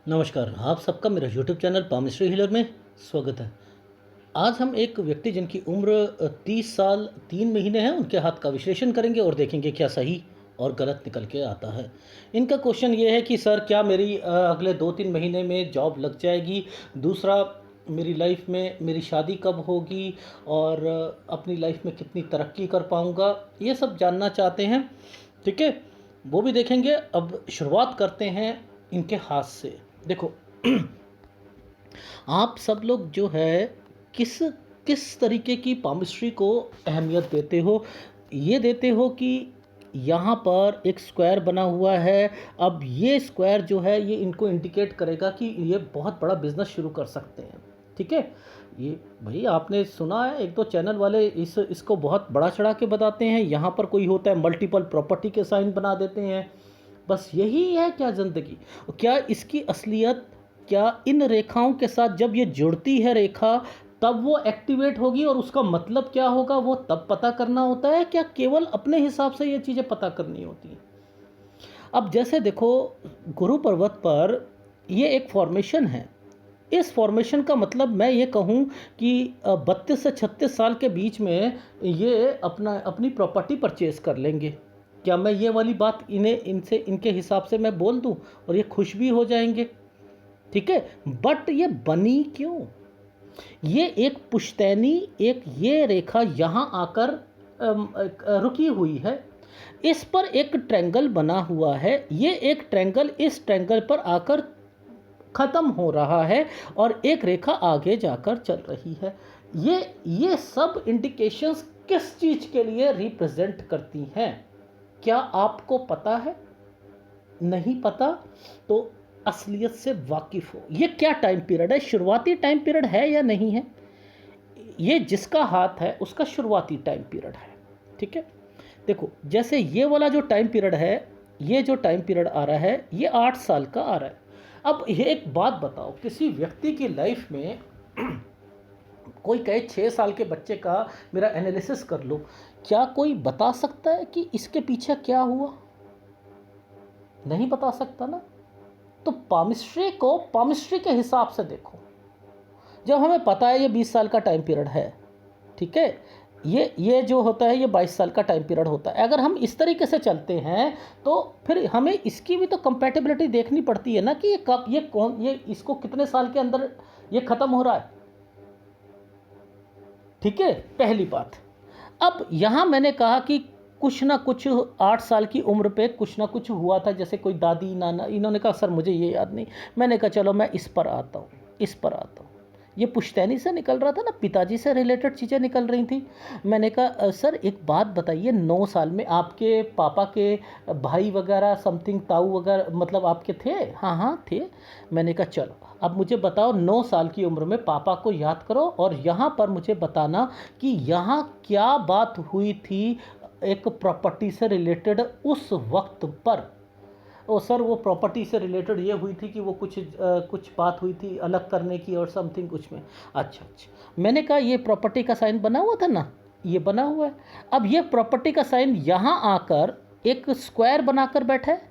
नमस्कार, आप सबका मेरा यूट्यूब चैनल पामिस्ट्री हीलर में स्वागत है। आज हम एक व्यक्ति जिनकी उम्र 30 साल 3 महीने है, उनके हाथ का विश्लेषण करेंगे और देखेंगे क्या सही और गलत निकल के आता है। इनका क्वेश्चन ये है कि सर क्या मेरी अगले 2-3 महीने में जॉब लग जाएगी? दूसरा, मेरी लाइफ में मेरी शादी कब होगी और अपनी लाइफ में कितनी तरक्की कर पाऊँगा? ये सब जानना चाहते हैं, ठीक है? वो भी देखेंगे। अब शुरुआत करते हैं इनके हाथ से। देखो, आप सब लोग जो है किस किस तरीके की पामिस्ट्री को अहमियत देते हो? ये देते हो कि यहाँ पर एक स्क्वायर बना हुआ है। अब ये स्क्वायर जो है ये इनको इंडिकेट करेगा कि ये बहुत बड़ा बिजनेस शुरू कर सकते हैं, ठीक है? ये भाई आपने सुना है, एक दो चैनल वाले इसको बहुत बड़ा चढ़ा के बताते हैं। यहाँ पर कोई होता है मल्टीपल प्रॉपर्टी के साइन बना देते हैं। बस यही है क्या ज़िंदगी? क्या इसकी असलियत, क्या इन रेखाओं के साथ जब ये जुड़ती है रेखा तब वो एक्टिवेट होगी और उसका मतलब क्या होगा वो तब पता करना होता है? क्या केवल अपने हिसाब से ये चीज़ें पता करनी होती हैं? अब जैसे देखो, गुरु पर्वत पर ये एक फॉर्मेशन है। इस फॉर्मेशन का मतलब मैं ये कहूँ कि 32 से 36 साल के बीच में ये अपनी प्रॉपर्टी परचेज कर लेंगे। क्या मैं ये वाली बात इनके हिसाब से मैं बोल दूँ और ये खुश भी हो जाएंगे? ठीक है, बट ये बनी क्यों? ये एक पुश्तैनी, एक ये रेखा यहाँ आकर रुकी हुई है। इस पर एक ट्रायंगल बना हुआ है। ये एक ट्रायंगल इस ट्रायंगल पर आकर ख़त्म हो रहा है और एक रेखा आगे जाकर चल रही है। ये सब इंडिकेशंस किस चीज़ के लिए रिप्रेजेंट करती हैं? क्या आपको पता है? नहीं पता तो असलियत से वाकिफ़ हो। ये क्या टाइम पीरियड है? शुरुआती टाइम पीरियड है या नहीं है? ये जिसका हाथ है उसका शुरुआती टाइम पीरियड है, ठीक है? देखो, जैसे ये वाला जो टाइम पीरियड है, ये जो टाइम पीरियड आ रहा है ये 8 साल का आ रहा है। अब ये एक बात बताओ, किसी व्यक्ति की लाइफ में कोई कहे 6 साल के बच्चे का मेरा एनालिसिस कर लो, क्या कोई बता सकता है कि इसके पीछे क्या हुआ? नहीं बता सकता ना। तो पामिस्ट्री के हिसाब से देखो। जब हमें पता है ये 20 साल का टाइम पीरियड है, ठीक है, ये जो होता है ये 22 साल का टाइम पीरियड होता है। अगर हम इस तरीके से चलते हैं तो फिर हमें इसकी भी तो कंपैटिबिलिटी देखनी पड़ती है ना कि ये कब, ये इसको कितने साल के अंदर ये ख़त्म हो रहा है, ठीक है? पहली बात। अब यहाँ मैंने कहा कि कुछ ना कुछ 8 साल की उम्र पे कुछ ना कुछ हुआ था, जैसे कोई दादी नाना, इन्होंने कहा सर मुझे ये याद नहीं। मैंने कहा चलो मैं इस पर आता हूँ, इस पर आता हूँ। ये पुश्तैनी से निकल रहा था ना, पिताजी से रिलेटेड चीज़ें निकल रही थी। मैंने कहा सर एक बात बताइए, 9 साल में आपके पापा के भाई वगैरह समथिंग, ताऊ वगैरह, मतलब आपके थे? हाँ हाँ थे। मैंने कहा चलो अब मुझे बताओ, 9 साल की उम्र में पापा को याद करो और यहाँ पर मुझे बताना कि यहाँ क्या बात हुई थी एक प्रॉपर्टी से रिलेटेड उस वक्त पर। ओ सर, वो प्रॉपर्टी से रिलेटेड ये हुई थी कि वो कुछ बात हुई थी अलग करने की और समथिंग कुछ में। अच्छा अच्छा। मैंने कहा ये प्रॉपर्टी का साइन बना हुआ था ना, ये बना हुआ है। अब ये प्रॉपर्टी का साइन यहाँ आकर एक स्क्वायर बनाकर बैठा है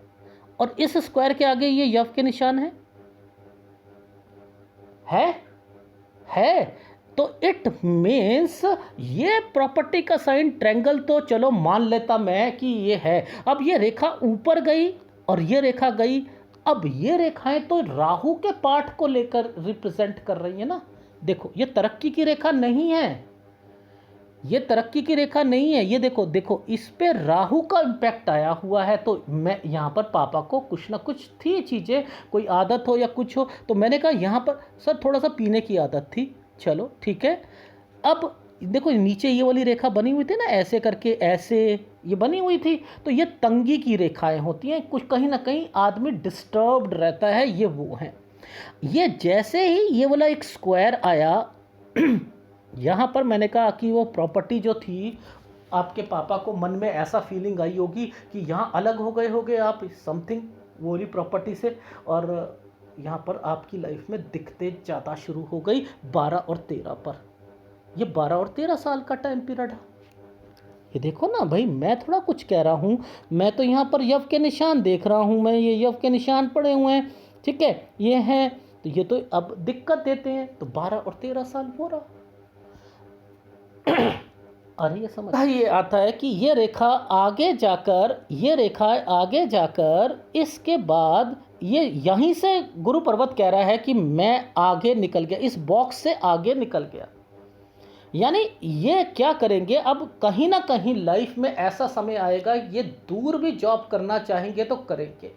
और इस स्क्वायर के आगे ये यव के निशान है है। तो इट मीन्स ये प्रॉपर्टी का साइन ट्रायंगल तो चलो मान लेता मैं कि ये है। अब ये रेखा ऊपर गई और ये रेखा गई। अब ये रेखाएं तो राहु के पार्ट को लेकर रिप्रेजेंट कर रही है ना। देखो, ये तरक्की की रेखा नहीं है, ये तरक्की की रेखा नहीं है। ये देखो देखो, इस पे राहु का इम्पैक्ट आया हुआ है। तो मैं यहाँ पर पापा को कुछ ना कुछ थी चीज़ें, कोई आदत हो या कुछ हो, तो मैंने कहा यहाँ पर सर थोड़ा सा पीने की आदत थी, चलो ठीक है। अब देखो नीचे ये वाली रेखा बनी हुई थी ना, ऐसे करके ऐसे ये बनी हुई थी, तो ये तंगी की रेखाएं होती हैं। कुछ कहीं ना कहीं आदमी डिस्टर्ब्ड रहता है, ये वो हैं। ये जैसे ही ये वाला एक स्क्वायर आया यहाँ पर, मैंने कहा कि वो प्रॉपर्टी जो थी, आपके पापा को मन में ऐसा फीलिंग आई होगी कि यहाँ अलग हो गए आप समथिंग वो वाली प्रॉपर्टी से, और यहाँ पर आपकी लाइफ में दिक्कतें ज़्यादा शुरू हो गई 12 और 13 पर। ये 12 और 13 साल का टाइम पीरियड है। ये देखो ना भाई, मैं थोड़ा कुछ कह रहा हूँ, मैं तो यहाँ पर यव के निशान देख रहा हूँ, मैं ये यव के निशान पड़े हुए हैं। ठीक है, ये हैं, तो ये तो अब दिक्कत देते हैं, तो 12 और 13 साल हो रहा। अरे ये समझ ये आता है कि ये रेखा आगे जाकर, ये रेखा आगे जाकर इसके बाद ये यहीं से गुरु पर्वत कह रहा है कि मैं आगे निकल गया, इस बॉक्स से आगे निकल गया। यानी ये क्या करेंगे, अब कहीं ना कहीं लाइफ में ऐसा समय आएगा, ये दूर भी जॉब करना चाहेंगे तो करेंगे।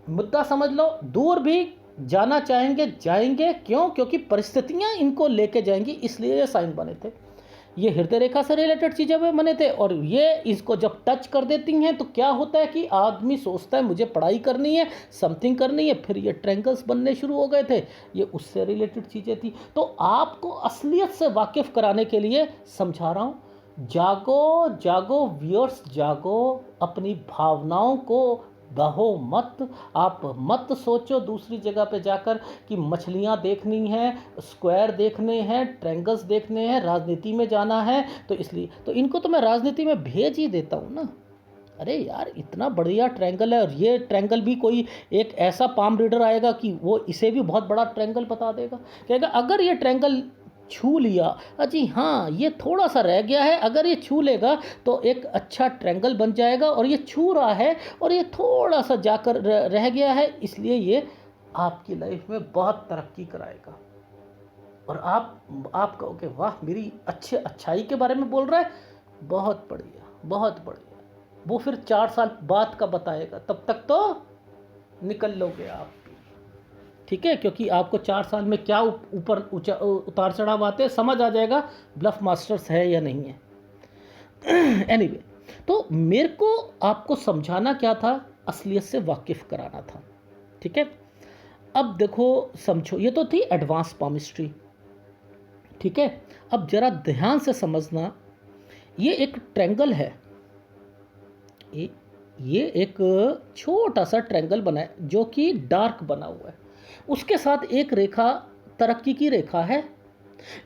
मुद्दा समझ लो, दूर भी जाना चाहेंगे जाएंगे, क्यों? क्योंकि परिस्थितियां इनको लेके जाएंगी, इसलिए ये साइन बने थे। ये हृदय रेखा से रिलेटेड चीज़ें भी बने थे, और ये इसको जब टच कर देती हैं तो क्या होता है कि आदमी सोचता है मुझे पढ़ाई करनी है, समथिंग करनी है, फिर ये ट्रैंगल्स बनने शुरू हो गए थे, ये उससे रिलेटेड चीज़ें थी। तो आपको असलियत से वाकिफ कराने के लिए समझा रहा हूँ, जागो जागो व्यूअर्स, जागो, अपनी भावनाओं को बहो मत। आप मत सोचो दूसरी जगह पे जाकर कि मछलियाँ देखनी हैं, स्क्वायर देखने हैं, ट्रैंगल्स देखने हैं, राजनीति में जाना है, तो इसलिए तो इनको तो मैं राजनीति में भेज ही देता हूँ ना। अरे यार, इतना बढ़िया ट्रैंगल है, और ये ट्रैंगल भी कोई एक ऐसा पाम रीडर आएगा कि वो इसे भी बहुत बड़ा ट्रैंगल बता देगा, कहेगा अगर ये ट्रैंगल छू लिया, अजी हाँ ये थोड़ा सा रह गया है, अगर ये छू लेगा तो एक अच्छा ट्रैंगल बन जाएगा, और ये छू रहा है और ये थोड़ा सा जाकर रह गया है, इसलिए ये आपकी लाइफ में बहुत तरक्की कराएगा। और आप कहोगे वाह, मेरी अच्छाई के बारे में बोल रहा है, बहुत बढ़िया बहुत बढ़िया। वो फिर 4 साल बाद का बताएगा, तब तक तो निकल लोगे आप, ठीक है? क्योंकि आपको 4 साल में क्या ऊपर उतार चढ़ाव आते हैं समझ आ जाएगा, ब्लफ मास्टर्स है या नहीं है। एनीवे, तो मेरे को आपको समझाना क्या था, असलियत से वाकिफ कराना था, ठीक है? अब देखो समझो, ये तो थी एडवांस पामिस्ट्री, ठीक है? अब जरा ध्यान से समझना, ये एक ट्रैंगल है, ये एक छोटा सा ट्रैंगल बना है जो कि डार्क बना हुआ है, उसके साथ एक रेखा तरक्की की रेखा है।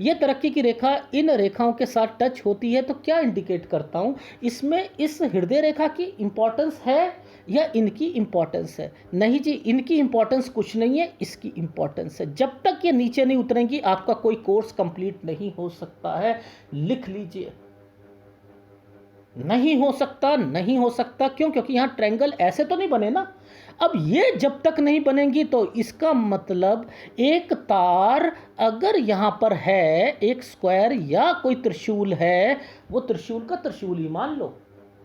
ये तरक्की की रेखा इन रेखाओं के साथ टच होती है तो क्या इंडिकेट करता हूँ, इसमें इस हृदय रेखा की इंपॉर्टेंस है या इनकी इंपॉर्टेंस है? नहीं जी, इनकी इंपॉर्टेंस कुछ नहीं है, इसकी इंपॉर्टेंस है। जब तक ये नीचे नहीं उतरेंगी आपका कोई कोर्स कंप्लीट नहीं हो सकता है, लिख लीजिए, नहीं हो सकता, नहीं हो सकता। क्यों? क्योंकि यहाँ ट्रायंगल ऐसे तो नहीं बने ना। अब ये जब तक नहीं बनेंगी तो इसका मतलब एक तार अगर यहाँ पर है, एक स्क्वायर या कोई त्रिशूल है, वो त्रिशूल का त्रिशूल ही मान लो,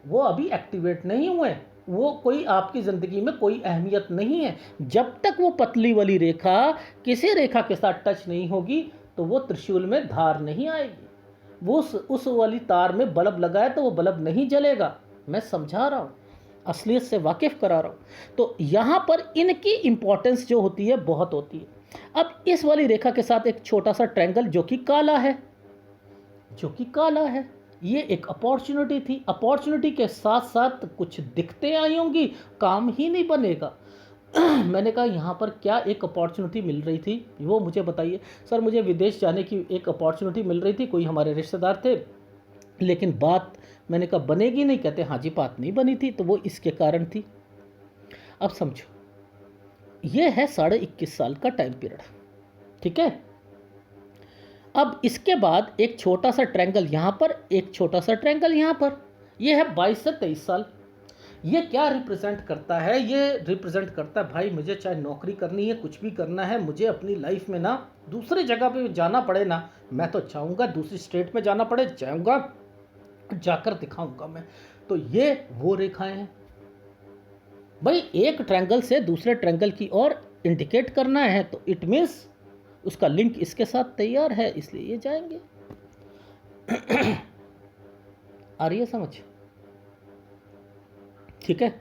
वो अभी एक्टिवेट नहीं हुए, वो कोई आपकी ज़िंदगी में कोई अहमियत नहीं है। जब तक वो पतली वाली रेखा किसी रेखा के साथ टच नहीं होगी तो वो त्रिशूल में धार नहीं आएगी। वो उस वाली तार में बल्ब लगा है तो वो बल्ब नहीं जलेगा। मैं समझा रहा हूँ, असलियत से वाकिफ करा रहा हूँ। तो यहाँ पर इनकी इंपॉर्टेंस जो होती है बहुत होती है। अब इस वाली रेखा के साथ एक छोटा सा ट्रायंगल जो कि काला है, जो कि काला है, ये एक अपॉर्चुनिटी थी। अपॉर्चुनिटी के साथ साथ कुछ दिक्कतें आई होंगी, काम ही नहीं बनेगा। मैंने कहा यहाँ पर क्या एक अपॉर्चुनिटी मिल रही थी, वो मुझे बताइए। सर मुझे विदेश जाने की एक अपॉर्चुनिटी मिल रही थी, कोई हमारे रिश्तेदार थे, लेकिन बात मैंने कहा बनेगी नहीं, कहते हाँ जी बात नहीं बनी थी, तो वो इसके कारण थी। अब समझो, ये है 21.5 साल का टाइम पीरियड, ठीक है। अब इसके बाद एक छोटा सा ट्रायंगल यहाँ पर, एक छोटा सा ट्रायंगल यहाँ पर, ये है 22 से 23 साल। ये क्या रिप्रेजेंट करता है? ये रिप्रेजेंट करता है भाई मुझे चाहे नौकरी करनी है, कुछ भी करना है, मुझे अपनी लाइफ में ना दूसरी जगह पे जाना पड़े ना, मैं तो चाहूँगा दूसरी स्टेट में जाना पड़े, जाऊँगा, जाकर दिखाऊंगा मैं। तो ये वो रेखाएं हैं भाई, एक ट्रायंगल से दूसरे ट्रायंगल की ओर इंडिकेट करना है तो इट मीन्स उसका लिंक इसके साथ तैयार है, इसलिए ये जाएंगे। आ रही है समझ? ठीक है।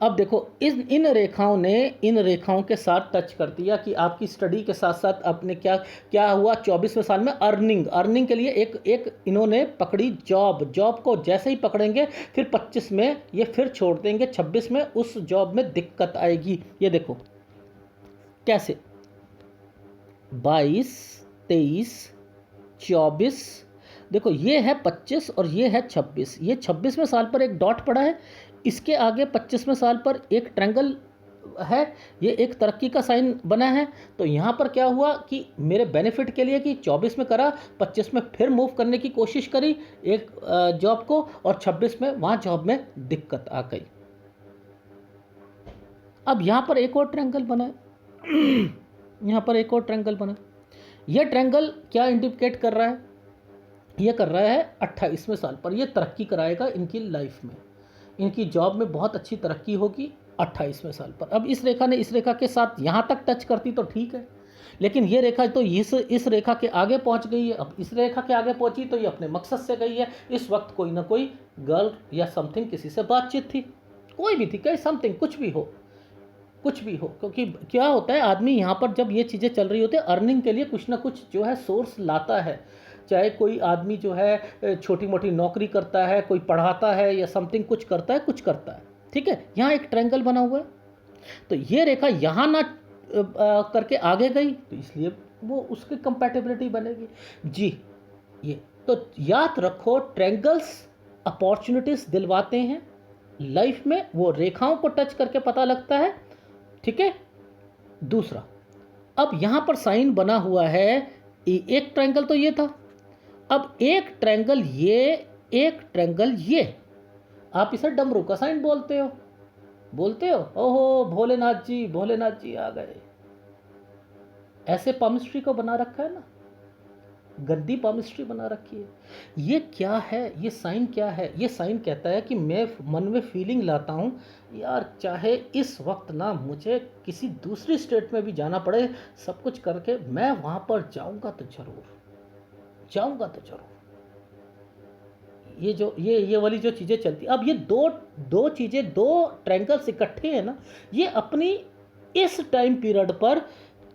अब देखो इन रेखाओं ने इन रेखाओं के साथ टच कर दिया कि आपकी स्टडी के साथ साथ अपने क्या क्या हुआ। 24वें साल में अर्निंग के लिए एक इन्होंने पकड़ी जॉब को जैसे ही पकड़ेंगे फिर 25 में ये फिर छोड़ देंगे, 26 में उस जॉब में दिक्कत आएगी। ये देखो कैसे 22, 23, 24, देखो ये है 25 और ये है 26। ये 26वें साल पर एक डॉट पड़ा है, इसके आगे 25वें साल पर एक ट्रायंगल है, ये एक तरक्की का साइन बना है। तो यहाँ पर क्या हुआ कि मेरे बेनिफिट के लिए कि 24 में करा, 25 में फिर मूव करने की कोशिश करी एक जॉब को, और 26 में वहाँ जॉब में दिक्कत आ गई। अब यहाँ पर एक और ट्रायंगल बना है यहाँ पर एक और ट्रायंगल बना। यह ट्रायंगल क्या इंडिकेट कर रहा है? ये कर रहा है 28वें साल पर ये तरक्की कराएगा इनकी लाइफ में, इनकी जॉब में बहुत अच्छी तरक्की होगी 28वें साल पर। अब इस रेखा ने इस रेखा के साथ यहाँ तक टच करती तो ठीक है, लेकिन ये रेखा तो इस रेखा के आगे पहुँच गई है। अब इस रेखा के आगे पहुँची तो ये अपने मकसद से गई है। इस वक्त कोई ना कोई गर्ल या समथिंग किसी से बातचीत थी, कोई भी थी, कहीं समथिंग, कुछ भी हो, कुछ भी हो। क्योंकि क्या होता है, आदमी यहाँ पर जब ये चीज़ें चल रही होती है अर्निंग के लिए कुछ ना कुछ जो है सोर्स लाता है। चाहे कोई आदमी जो है छोटी मोटी नौकरी करता है, कोई पढ़ाता है या समथिंग कुछ करता है, कुछ करता है। ठीक है, यहाँ एक ट्रायंगल बना हुआ है, तो ये रेखा यहाँ ना करके आगे गई तो इसलिए वो उसकी कंपैटिबिलिटी बनेगी जी। ये तो याद रखो, ट्रायंगल्स अपॉर्चुनिटीज दिलवाते हैं लाइफ में, वो रेखाओं को टच करके पता लगता है। ठीक है, दूसरा, अब यहां पर साइन बना हुआ है, एक ट्रायंगल तो ये था, अब एक ट्रायंगल ये, एक ट्रायंगल ये, आप इसे डमरू का साइन बोलते हो, ओहो भोलेनाथ जी, भोलेनाथ जी आ गए। ऐसे पामिस्ट्री को बना रखा है ना, गंदी पामिस्ट्री बना रखी है। ये क्या है, ये साइन क्या है? ये साइन कहता है कि मैं मन में फीलिंग लाता हूँ यार, चाहे इस वक्त ना मुझे किसी दूसरी स्टेट में भी जाना पड़े, सब कुछ करके मैं वहाँ पर जाऊँगा तो जरूर, जाऊँगा तो जरूर। ये जो ये वाली जो चीज़ें चलती, अब ये दो चीज़ें, दो ट्रायंगल्स इकट्ठे हैं ना, ये अपनी इस टाइम पीरियड पर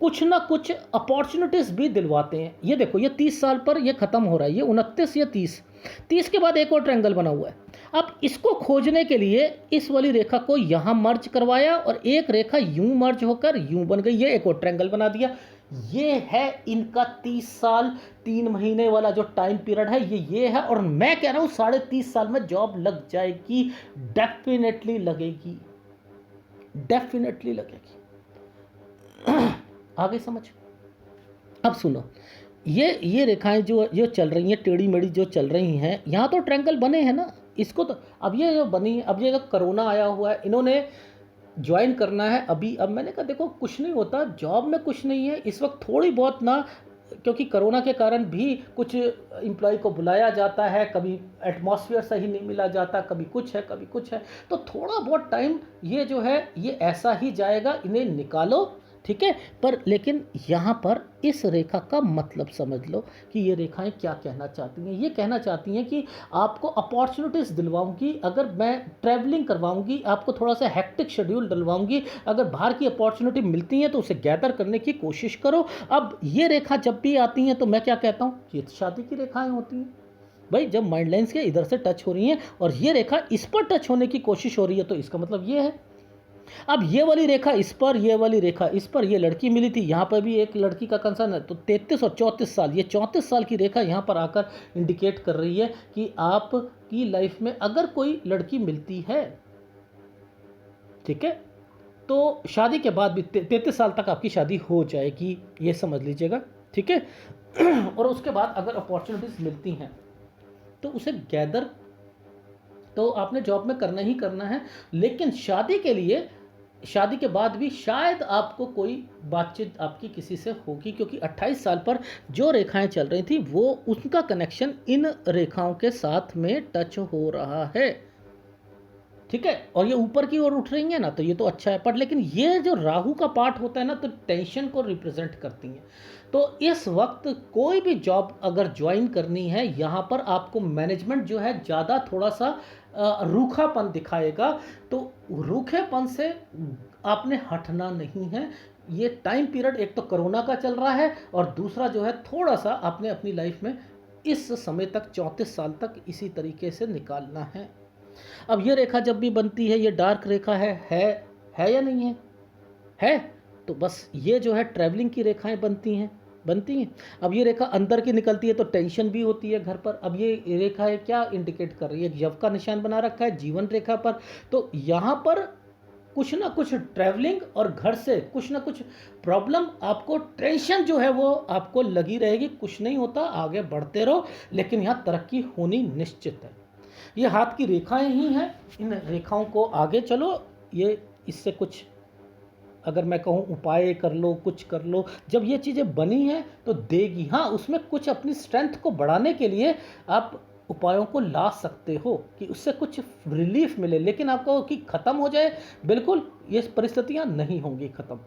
कुछ ना कुछ अपॉर्चुनिटीज़ भी दिलवाते हैं। ये देखो, ये 30 साल पर ये ख़त्म हो रहा है, ये 29 या 30 के बाद एक और ट्रायंगल बना हुआ है। अब इसको खोजने के लिए इस वाली रेखा को यहाँ मर्ज करवाया और एक रेखा यूं मर्ज होकर यूं बन गई, ये एक और ट्रायंगल बना दिया। ये है इनका 30 साल 3 महीने वाला जो टाइम पीरियड है, ये है। और मैं कह रहा हूँ 30.5 साल में जॉब लग जाएगी, डेफिनेटली लगेगी, डेफिनेटली लगेगी। आगे समझ। अब सुनो, ये रेखाएं जो चल रही हैं, टेढ़ी मेढ़ी जो चल रही हैं, यहाँ तो ट्रायंगल बने हैं ना, इसको तो अब ये जो बनी है, अब ये कोरोना आया हुआ है, इन्होंने ज्वाइन करना है अभी। अब मैंने कहा देखो कुछ नहीं होता, जॉब में कुछ नहीं है इस वक्त, थोड़ी बहुत ना, क्योंकि कोरोना के कारण भी कुछ एम्प्लॉय को बुलाया जाता है, कभी एटमॉस्फेयर सही नहीं मिला जाता, कभी कुछ है कभी कुछ है, तो थोड़ा बहुत टाइम ये जो है ये ऐसा ही जाएगा, इन्हें निकालो। ठीक है, पर लेकिन यहाँ पर इस रेखा का मतलब समझ लो कि ये रेखाएं क्या कहना चाहती हैं। ये कहना चाहती हैं कि आपको अपॉर्चुनिटीज़ दिलवाऊंगी, अगर मैं ट्रैवलिंग करवाऊंगी, आपको थोड़ा सा हेक्टिक शेड्यूल डलवाऊंगी, अगर बाहर की अपॉर्चुनिटी मिलती हैं तो उसे गैदर करने की कोशिश करो। अब ये रेखा जब भी आती हैं तो मैं क्या कहता हूँ, ये शादी की रेखाएँ होती हैं भाई। जब माइंड लाइन्स के इधर से टच हो रही हैं और ये रेखा इस पर टच होने की कोशिश हो रही है तो इसका मतलब ये है। अब ये वाली रेखा इस पर, ये वाली रेखा इस पर, ये लड़की मिली थी, यहाँ पर भी एक लड़की का कंसर्न है, तो 33 और 34 साल, ये 34 साल की रेखा यहाँ पर आकर इंडिकेट कर रही है कि आपकी लाइफ में अगर कोई लड़की मिलती है, ठीक है, तो शादी के बाद भी 33 साल तक आपकी शादी हो जाएगी, ये समझ लीजिएगा। ठीक है, और उसके बाद अगर अपॉर्चुनिटीज़ मिलती हैं तो उसे गैदर तो आपने जॉब में करना ही करना है, लेकिन शादी के लिए, शादी के बाद भी शायद आपको कोई बातचीत आपकी किसी से होगी, क्योंकि 28 साल पर जो रेखाएं चल रही थी वो उनका कनेक्शन इन रेखाओं के साथ में टच हो रहा है। ठीक है, और ये ऊपर की ओर उठ रही है ना, तो ये तो अच्छा है, पर लेकिन ये जो राहु का पार्ट होता है ना, तो टेंशन को रिप्रेजेंट करती हैं। तो इस वक्त कोई भी जॉब अगर ज्वाइन करनी है, यहाँ पर आपको मैनेजमेंट जो है ज़्यादा थोड़ा सा रूखापन दिखाएगा, तो रूखेपन से आपने हटना नहीं है। ये टाइम पीरियड एक तो कोरोना का चल रहा है, और दूसरा जो है थोड़ा सा आपने अपनी लाइफ में इस समय तक 34 साल तक इसी तरीके से निकालना है। अब ये रेखा जब भी बनती है, ये डार्क रेखा है या नहीं है? है, तो बस ये जो है ट्रैवलिंग की रेखाएं बनती हैं। बनती हैं। अब ये रेखा अंदर की निकलती है तो टेंशन भी होती है घर पर। अब ये रेखा है क्या इंडिकेट कर रही है, यव का निशान बना रखा है जीवन रेखा पर। तो यहाँ पर कुछ ना कुछ ट्रैवलिंग और घर से कुछ ना कुछ प्रॉब्लम, आपको टेंशन जो है वो आपको लगी रहेगी। कुछ नहीं होता, आगे बढ़ते रहो, लेकिन यहाँ तरक्की होनी निश्चित है। ये हाथ की रेखाएं ही हैं, इन रेखाओं को आगे चलो। ये इससे कुछ अगर मैं कहूँ उपाय कर लो, कुछ कर लो, जब ये चीज़ें बनी हैं तो देगी। हाँ, उसमें कुछ अपनी स्ट्रेंथ को बढ़ाने के लिए आप उपायों को ला सकते हो कि उससे कुछ रिलीफ मिले, लेकिन आपको कि ख़त्म हो जाए, बिल्कुल ये परिस्थितियाँ नहीं होंगी ख़त्म।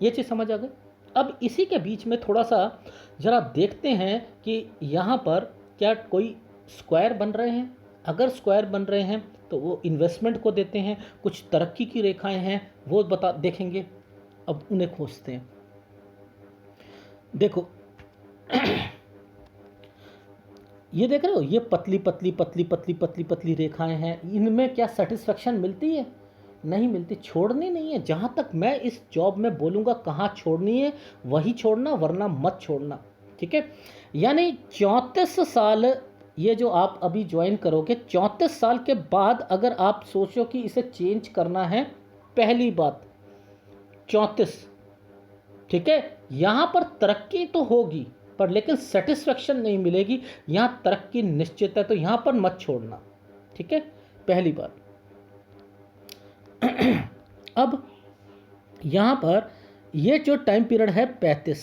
ये चीज़ समझ आ गई। अब इसी के बीच में थोड़ा सा ज़रा देखते हैं कि यहाँ पर क्या कोई स्क्वायर बन रहे हैं। अगर स्क्वायर बन रहे हैं तो वो इन्वेस्टमेंट को देते हैं। कुछ तरक्की की रेखाएं हैं वो बता देखेंगे। अब उन्हें खोजते हैं। देखो ये देख रहे हो, ये पतली पतली पतली पतली पतली पतली रेखाएं हैं। इनमें क्या सेटिस्फेक्शन मिलती है? नहीं मिलती। छोड़नी नहीं है। जहाँ तक मैं इस जॉब में बोलूँगा कहाँ छोड़नी है वही छोड़ना, वरना मत छोड़ना। ठीक है, यानी 34 साल ये जो आप अभी ज्वाइन करोगे, 34 साल के बाद अगर आप सोचो कि इसे चेंज करना है, पहली बात 34, ठीक है, यहाँ पर तरक्की तो होगी पर लेकिन सेटिस्फेक्शन नहीं मिलेगी। यहाँ तरक्की निश्चित है, तो यहाँ पर मत छोड़ना। ठीक है, पहली बात। अब यहाँ पर ये जो टाइम पीरियड है 35,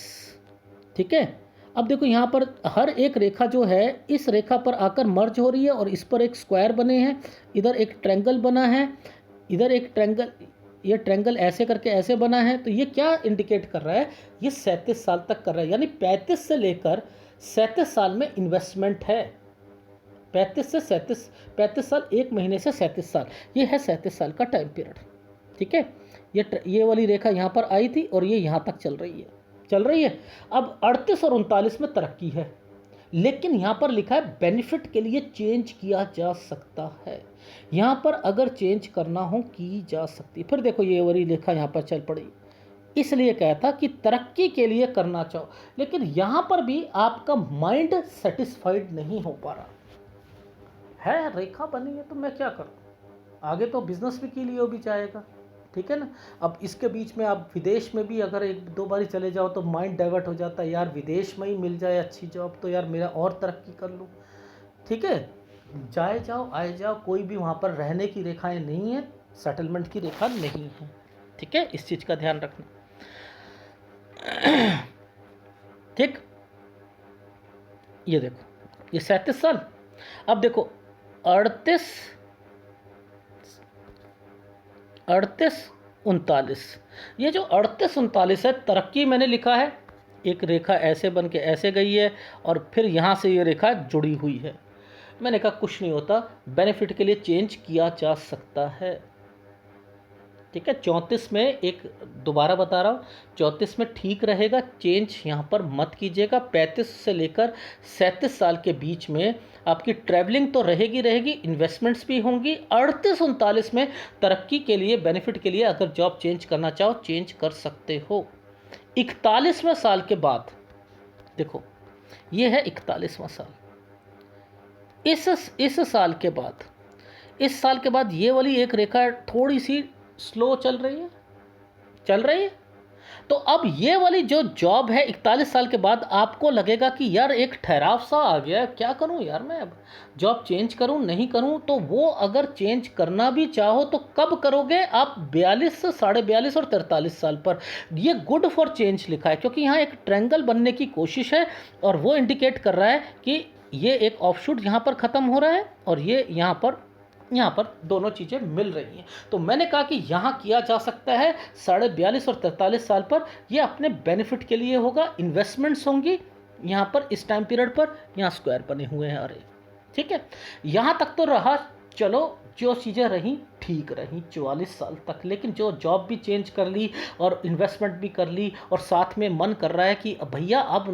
ठीक है। अब देखो यहाँ पर हर एक रेखा जो है इस रेखा पर आकर मर्ज हो रही है और इस पर एक स्क्वायर बने हैं, इधर एक ट्रायंगल बना है, इधर एक ट्रायंगल, ये ट्रायंगल ऐसे करके ऐसे बना है। तो ये क्या इंडिकेट कर रहा है? ये 37 साल तक कर रहा है, यानी 35 से लेकर 37 साल में इन्वेस्टमेंट है। 35 से 35 साल, एक महीने से 37 साल, ये है 37 साल का टाइम पीरियड। ठीक है, ये वाली रेखा यहाँ पर आई थी और ये यहाँ तक चल रही है। अब 38 और 39 में तरक्की है, लेकिन यहाँ पर लिखा है बेनिफिट के लिए चेंज किया जा सकता है। यहाँ पर अगर चेंज करना हो की जा सकती। फिर देखो ये वाली रेखा यहाँ पर चल पड़ी, इसलिए कहता कि तरक्की के लिए करना चाहो, लेकिन यहाँ पर भी आपका माइंड सेटिस्फाइड नहीं हो पा रहा है। रेखा बनी है तो मैं क्या करूँ, आगे तो बिजनेस भी के लिए भी जाएगा। ठीक है ना। अब इसके बीच में आप विदेश में भी अगर एक दो बारी चले जाओ तो माइंड डाइवर्ट हो जाता है, यार विदेश में ही मिल जाए अच्छी जॉब तो यार मेरा और तरक्की कर लूँ। ठीक है, जाए जाओ आए जाओ, कोई भी वहाँ पर रहने की रेखाएं नहीं है, सेटलमेंट की रेखा नहीं है। ठीक है, इस चीज़ का ध्यान रखना। ठीक, ये देखो ये 37 साल। अब देखो 38 39, ये जो 38 39 है, तरक्की मैंने लिखा है, एक रेखा ऐसे बन के ऐसे गई है और फिर यहाँ से ये रेखा जुड़ी हुई है। मैंने कहा कुछ नहीं होता, बेनिफिट के लिए चेंज किया जा सकता है। ठीक है, 34 में एक दोबारा बता रहा हूँ, 34 में ठीक रहेगा, चेंज यहाँ पर मत कीजिएगा। 35 से लेकर 37 साल के बीच में आपकी ट्रैवलिंग तो रहेगी, इन्वेस्टमेंट्स भी होंगी। 38 39 में तरक्की के लिए, बेनिफिट के लिए अगर जॉब चेंज करना चाहो चेंज कर सकते हो। 41वें साल के बाद देखो, ये है 41वां साल। इस साल के बाद, इस साल के बाद ये वाली एक रेखा थोड़ी सी स्लो चल रही है। तो अब ये वाली जो जॉब है 41 साल के बाद आपको लगेगा कि यार एक ठहराव सा आ गया, क्या करूं यार मैं, अब जॉब चेंज करूं नहीं करूं। तो वो अगर चेंज करना भी चाहो तो कब करोगे आप? 42 से 42.5 और 43 साल पर। ये गुड फॉर चेंज लिखा है क्योंकि यहाँ एक ट्रायंगल बनने की कोशिश है और वो इंडिकेट कर रहा है कि ये एक ऑफशूट यहाँ पर ख़त्म हो रहा है और ये यहाँ पर दोनों चीज़ें मिल रही हैं। तो मैंने कहा कि यहाँ किया जा सकता है 42.5 और 43 साल पर। ये अपने बेनिफिट के लिए होगा, इन्वेस्टमेंट्स होंगी यहाँ पर इस टाइम पीरियड पर। यहाँ स्क्वायर बने हुए हैं, अरे ठीक है, यहाँ तक तो रहा। चलो जो चीज़ें रहीं ठीक रहीं 44 साल तक, लेकिन जो जॉब भी चेंज कर ली और इन्वेस्टमेंट भी कर ली और साथ में मन कर रहा है कि भैया अब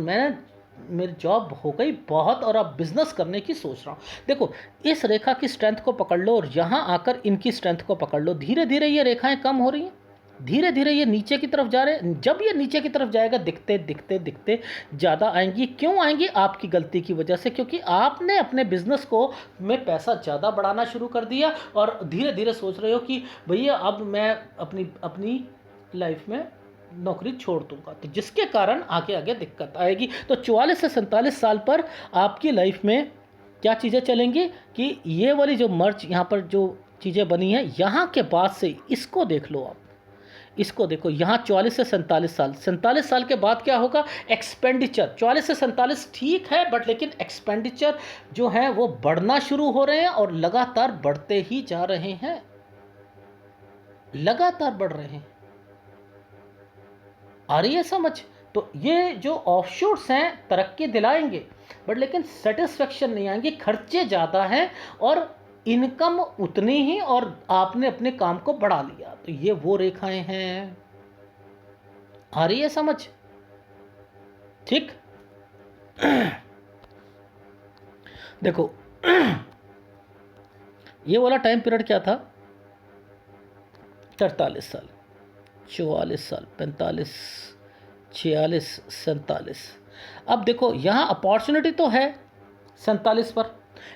मेरी जॉब हो गई बहुत और अब बिजनेस करने की सोच रहा हूँ। देखो इस रेखा की स्ट्रेंथ को पकड़ लो और यहाँ आकर इनकी स्ट्रेंथ को पकड़ लो, धीरे धीरे ये रेखाएं कम हो रही हैं। धीरे धीरे ये नीचे की तरफ जा रहे हैं। जब ये नीचे की तरफ जाएगा दिखते दिखते दिखते ज़्यादा आएंगी। क्यों आएंगी? आपकी गलती की वजह से, क्योंकि आपने अपने बिजनेस को में पैसा ज़्यादा बढ़ाना शुरू कर दिया और धीरे धीरे सोच रहे हो कि भैया अब मैं अपनी अपनी लाइफ में नौकरी छोड़ दूंगा, तो जिसके कारण आगे आगे दिक्कत आएगी। तो 44 से 47 साल पर आपकी लाइफ में क्या चीज़ें चलेंगी कि ये वाली जो मर्ज यहाँ पर जो चीज़ें बनी हैं, यहाँ के बाद से इसको देख लो आप, इसको देखो। यहाँ 44 से 47 साल, 47 साल के बाद क्या होगा? एक्सपेंडिचर। 44 से 47 ठीक है, बट लेकिन एक्सपेंडिचर जो है वो बढ़ना शुरू हो रहे हैं और लगातार बढ़ते ही जा रहे हैं, लगातार बढ़ रहे हैं। आ रही है समझ? तो ये जो ऑफशोर्स हैं तरक्की दिलाएंगे, बट लेकिन सेटिस्फेक्शन नहीं आएंगे। खर्चे ज़्यादा हैं और इनकम उतनी ही, और आपने अपने काम को बढ़ा लिया। तो ये वो रेखाएं हैं। आ रही है समझ? ठीक। देखो ये वाला टाइम पीरियड क्या था? 43 साल, 44 साल, 45, 46, 47। अब देखो यहाँ अपॉर्चुनिटी तो है 47 पर,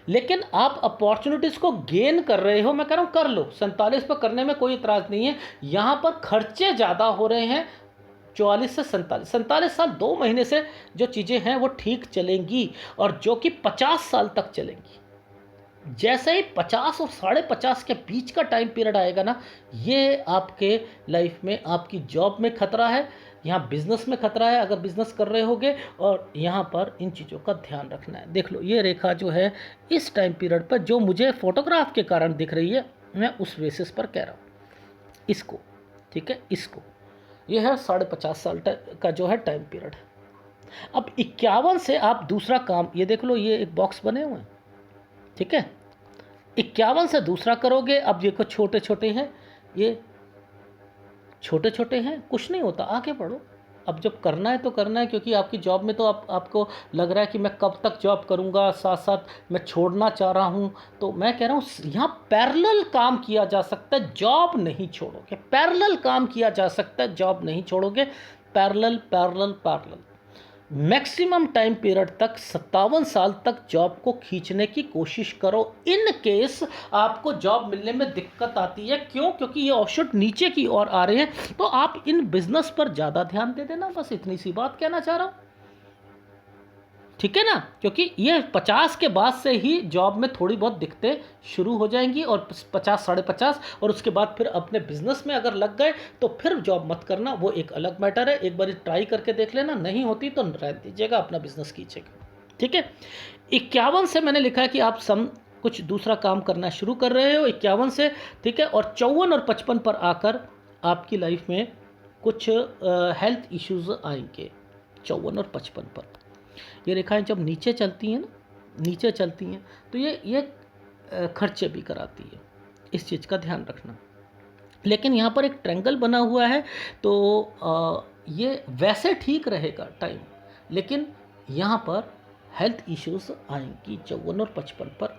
लेकिन आप अपॉर्चुनिटीज़ को गेन कर रहे हो। मैं कह रहा हूँ कर लो, 47 पर करने में कोई इतराज़ नहीं है। यहाँ पर खर्चे ज़्यादा हो रहे हैं 44 से 47। 47 साल 2 महीने से जो चीज़ें हैं वो ठीक चलेंगी, और जो कि 50 साल तक चलेंगी। जैसे ही 50 और 50.5 के बीच का टाइम पीरियड आएगा ना, ये आपके लाइफ में आपकी जॉब में खतरा है, यहाँ बिजनेस में खतरा है अगर बिजनेस कर रहे होगे, और यहाँ पर इन चीज़ों का ध्यान रखना है। देख लो ये रेखा जो है इस टाइम पीरियड पर जो मुझे फोटोग्राफ के कारण दिख रही है, मैं उस बेसिस पर कह रहा हूँ इसको, ठीक है। इसको ये है 50.5 साल का जो है टाइम पीरियड। अब 51 से आप दूसरा काम, ये देख लो ये एक बॉक्स बने हुए हैं, ठीक है। 51 से दूसरा करोगे। अब देखो छोटे छोटे हैं, ये छोटे छोटे हैं, कुछ नहीं होता, आगे बढ़ो। अब जब करना है तो करना है, क्योंकि आपकी जॉब में तो आपको लग रहा है कि मैं कब तक जॉब करूंगा, साथ साथ मैं छोड़ना चाह रहा हूं। तो मैं कह रहा हूं यहाँ पैरेलल काम किया जा सकता है, जॉब नहीं छोड़ोगे। पैरेलल काम किया जा सकता है, जॉब नहीं छोड़ोगे। Parallel parallel parallel maximum time period तक 57 साल तक जॉब को खींचने की कोशिश करो। इन केस आपको जॉब मिलने में दिक्कत आती है, क्यों? क्योंकि ये ऑफशोर नीचे की ओर आ रहे हैं, तो आप इन बिजनेस पर ज़्यादा ध्यान दे देना। बस इतनी सी बात कहना चाह रहा हूँ, ठीक है ना। क्योंकि ये 50 के बाद से ही जॉब में थोड़ी बहुत दिक्कतें शुरू हो जाएंगी, और 50, 50.5, और उसके बाद फिर अपने बिजनेस में अगर लग गए तो फिर जॉब मत करना, वो एक अलग मैटर है। एक बार ट्राई करके देख लेना, नहीं होती तो रह दीजिएगा, अपना बिजनेस कीजिएगा, ठीक है। 51 से मैंने लिखा है कि आप कुछ दूसरा काम करना शुरू कर रहे हो 51 से, ठीक है। और 54 और 55 पर आकर आपकी लाइफ में कुछ हेल्थ इश्यूज आएंगे। 54 और 55 पर ये रेखाएं जब नीचे चलती हैं ना, नीचे चलती हैं, तो ये खर्चे भी कराती है, इस चीज़ का ध्यान रखना। लेकिन यहाँ पर एक ट्रायंगल बना हुआ है, तो ये वैसे ठीक रहेगा टाइम, लेकिन यहाँ पर हेल्थ इश्यूज आएंगी 54 और 55 पर।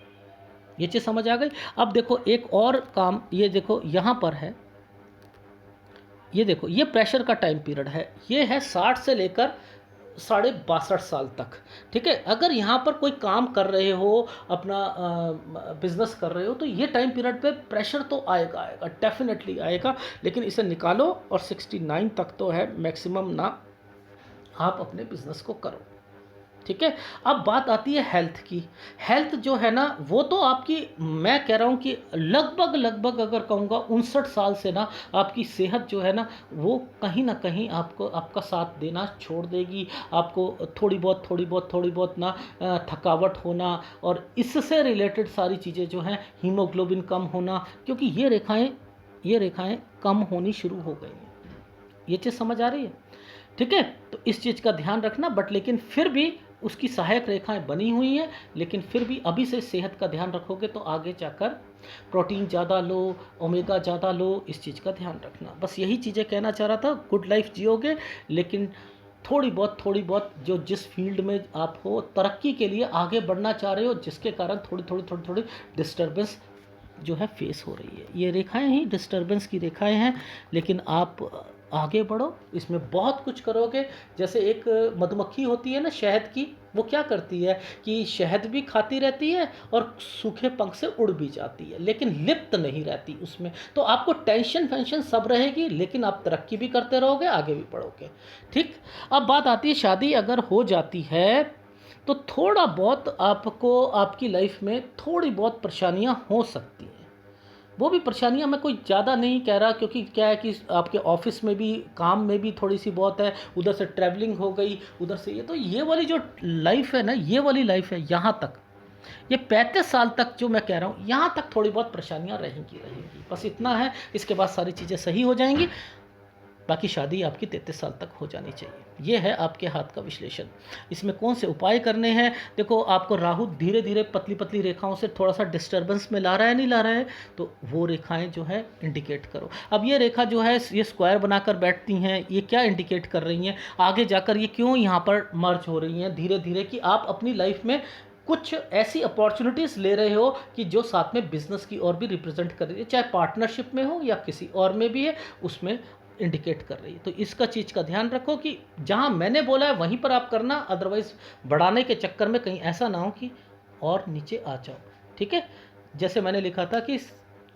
ये चीज़ समझ आ गई? अब देखो एक और काम, ये देखो यहाँ पर है, ये देखो ये प्रेशर का टाइम पीरियड है, ये है 60 से लेकर 62.5 साल तक, ठीक है। अगर यहाँ पर कोई काम कर रहे हो, अपना बिजनेस कर रहे हो, तो ये टाइम पीरियड पे प्रेशर तो आएगा, आएगा, डेफिनेटली आएगा, लेकिन इसे निकालो। और 69 तक तो है मैक्सिमम ना, आप अपने बिजनेस को करो, ठीक है। अब बात आती है हेल्थ की। हेल्थ जो है ना, वो तो आपकी, मैं कह रहा हूँ कि लगभग लगभग अगर कहूँगा 59 साल से ना आपकी सेहत जो है ना, वो कहीं ना कहीं आपको आपका साथ देना छोड़ देगी। आपको थोड़ी बहुत ना थकावट होना, और इससे रिलेटेड सारी चीज़ें जो हैं, हीमोग्लोबिन कम होना, क्योंकि ये रेखाएँ कम होनी शुरू हो गई हैं। ये चीज़ समझ आ रही है, ठीक है। तो इस चीज़ का ध्यान रखना, बट लेकिन फिर भी उसकी सहायक रेखाएं बनी हुई हैं, लेकिन फिर भी अभी से सेहत का ध्यान रखोगे तो आगे जाकर प्रोटीन ज़्यादा लो, ओमेगा ज़्यादा लो, इस चीज़ का ध्यान रखना। बस यही चीज़ें कहना चाह रहा था। गुड लाइफ जियोगे, लेकिन थोड़ी बहुत जो जिस फील्ड में आप हो, तरक्की के लिए आगे बढ़ना चाह रहे हो, जिसके कारण थोड़ी डिस्टर्बेंस जो है फेस हो रही है। ये रेखाएं ही डिस्टरबेंस की रेखाएं हैं, लेकिन आप आगे बढ़ो, इसमें बहुत कुछ करोगे। जैसे एक मधुमक्खी होती है ना शहद की, वो क्या करती है कि शहद भी खाती रहती है और सूखे पंख से उड़ भी जाती है, लेकिन लिप्त नहीं रहती उसमें। तो आपको टेंशन फेंशन सब रहेगी, लेकिन आप तरक्की भी करते रहोगे, आगे भी बढ़ोगे। ठीक। अब बात आती है शादी अगर हो जाती है तो थोड़ा बहुत आपको आपकी लाइफ में थोड़ी बहुत परेशानियां हो सकती हैं। वो भी परेशानियां मैं कोई ज़्यादा नहीं कह रहा, क्योंकि क्या है कि आपके ऑफिस में भी काम में भी थोड़ी सी बहुत है, उधर से ट्रैवलिंग हो गई, उधर से ये, तो ये वाली जो लाइफ है ना, ये वाली लाइफ है, यहाँ तक ये 35 साल तक जो मैं कह रहा हूँ, यहाँ तक थोड़ी बहुत परेशानियाँ रहेंगी रहेंगी, बस इतना है। इसके बाद सारी चीज़ें सही हो जाएंगी। बाकी शादी आपकी 33 साल तक हो जानी चाहिए। ये है आपके हाथ का विश्लेषण। इसमें कौन से उपाय करने हैं? देखो, आपको राहु धीरे धीरे पतली पतली रेखाओं से थोड़ा सा डिस्टर्बेंस में ला रहा है, नहीं ला रहा है, तो वो रेखाएं जो है इंडिकेट करो। अब ये रेखा जो है, ये स्क्वायर बनाकर बैठती हैं, ये क्या इंडिकेट कर रही हैं? आगे जाकर ये क्यों यहाँ पर मर्ज हो रही हैं धीरे धीरे, कि आप अपनी लाइफ में कुछ ऐसी अपॉर्चुनिटीज़ ले रहे हो कि जो साथ में बिजनेस की और भी रिप्रेजेंट कर रही है, चाहे पार्टनरशिप में हो या किसी और में भी है, उसमें इंडिकेट कर रही है। तो इसका चीज़ का ध्यान रखो कि जहाँ मैंने बोला है वहीं पर आप करना, अदरवाइज बढ़ाने के चक्कर में कहीं ऐसा ना हो कि और नीचे आ जाओ। ठीक है। जैसे मैंने लिखा था कि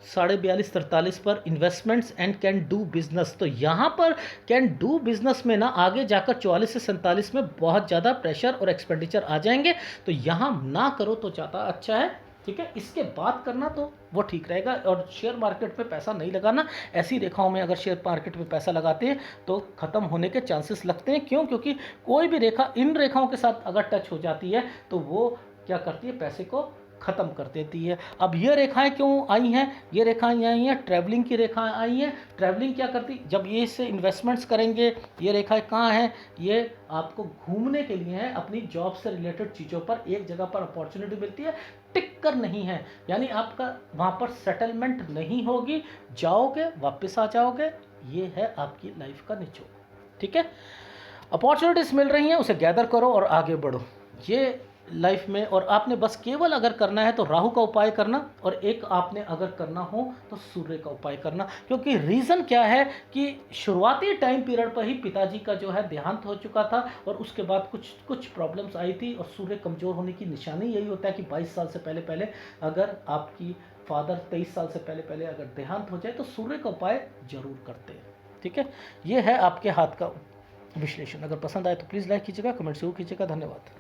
42.43 पर investments and can do business, तो यहाँ पर कैन डू बिजनेस में ना आगे जाकर 44 से 47 में बहुत ज़्यादा प्रेशर और एक्सपेंडिचर आ जाएंगे, तो यहाँ ना करो तो ज़्यादा अच्छा है। ठीक है। इसके बाद करना तो वो ठीक रहेगा। और शेयर मार्केट में पैसा नहीं लगाना। ऐसी रेखाओं में अगर शेयर मार्केट में पैसा लगाते हैं तो ख़त्म होने के चांसेस लगते हैं। क्यों? क्योंकि कोई भी रेखा इन रेखाओं के साथ अगर टच हो जाती है तो वो क्या करती है, पैसे को ख़त्म कर देती है। अब ये रेखाएं क्यों आई हैं? ये रेखाएं आई हैं, ट्रैवलिंग की रेखाएं आई हैं। ट्रैवलिंग क्या करती, जब ये इससे इन्वेस्टमेंट्स करेंगे, ये रेखाएं कहाँ हैं? ये आपको घूमने के लिए हैं, अपनी जॉब से रिलेटेड चीज़ों पर एक जगह पर अपॉर्चुनिटी मिलती है, टिक कर नहीं है, यानी आपका वहाँ पर सेटलमेंट नहीं होगी, जाओगे वापस आ जाओगे। ये है आपकी लाइफ का निचोड़। ठीक है। अपॉर्चुनिटीज़ मिल रही हैं, उसे गैदर करो और आगे बढ़ो। ये लाइफ में, और आपने बस केवल अगर करना है तो राहु का उपाय करना, और एक आपने अगर करना हो तो सूर्य का उपाय करना। क्योंकि रीज़न क्या है कि शुरुआती टाइम पीरियड पर ही पिताजी का जो है देहांत हो चुका था, और उसके बाद कुछ प्रॉब्लम्स आई थी, और सूर्य कमज़ोर होने की निशानी यही होता है कि 22 साल से पहले पहले अगर आपकी फादर 23 साल से पहले पहले अगर देहांत हो जाए तो सूर्य का उपाय जरूर करते हैं। ठीक है। ये है आपके हाथ का विश्लेषण। अगर पसंद आए तो प्लीज़ लाइक कीजिएगा, कमेंट जरूर कीजिएगा। धन्यवाद।